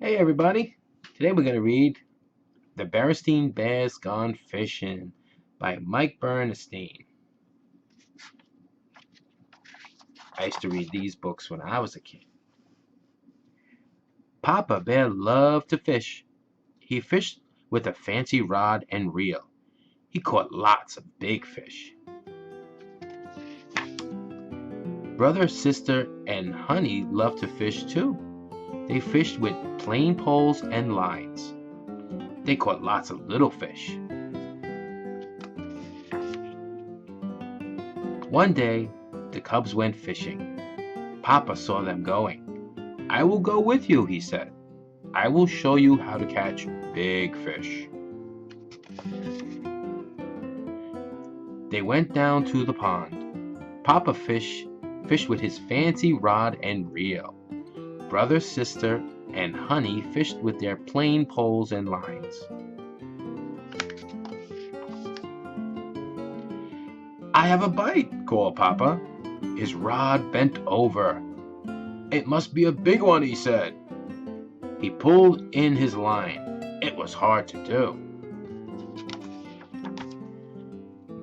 Hey everybody! Today we're going to read The Berenstain Bears Gone Fishing by Mike Berenstain. I used to read these books when I was a kid. Papa Bear loved to fish. He fished with a fancy rod and reel. He caught lots of big fish. Brother, sister, and Honey loved to fish too. They fished with plain poles and lines. They caught lots of little fish. One day, the cubs went fishing. Papa saw them going. "I will go with you," he said. "I will show you how to catch big fish." They went down to the pond. Papa fished with his fancy rod and reel. Brother, sister, and Honey fished with their plain poles and lines. "I have a bite," called Papa. His rod bent over. "It must be a big one," he said. He pulled in his line. It was hard to do,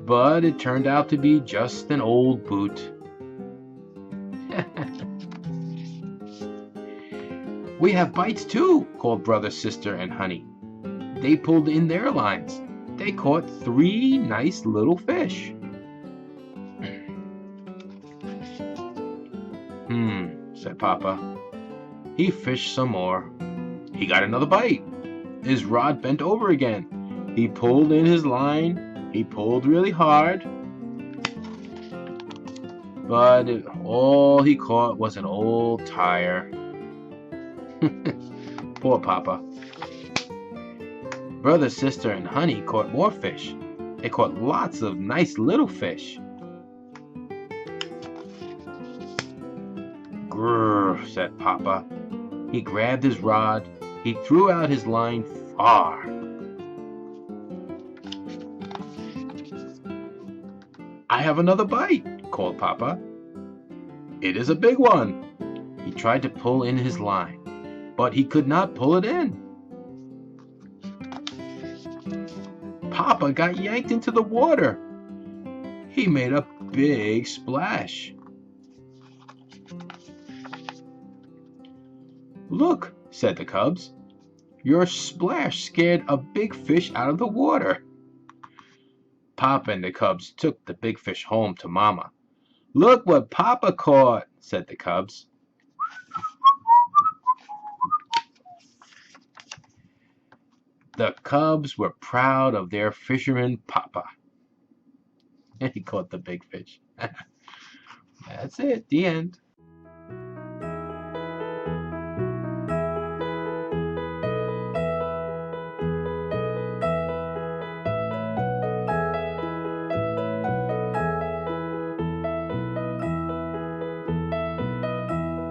but it turned out to be just an old boot. "We have bites too," called Brother, Sister, and Honey. They pulled in their lines. They caught 3 nice little fish. Said Papa. He fished some more. He got another bite. His rod bent over again. He pulled in his line. He pulled really hard. But all he caught was an old tire. Poor Papa. Brother, sister, and Honey caught more fish. They caught lots of nice little fish. "Grrr," said Papa. He grabbed his rod. He threw out his line far. "I have another bite," called Papa. "It is a big one." He tried to pull in his line, but he could not pull it in. Papa got yanked into the water. He made a big splash. "Look," said the cubs. "Your splash scared a big fish out of the water." Papa and the cubs took the big fish home to Mama. "Look what Papa caught," said the cubs. The cubs were proud of their fisherman Papa. And he caught the big fish. That's it, the end.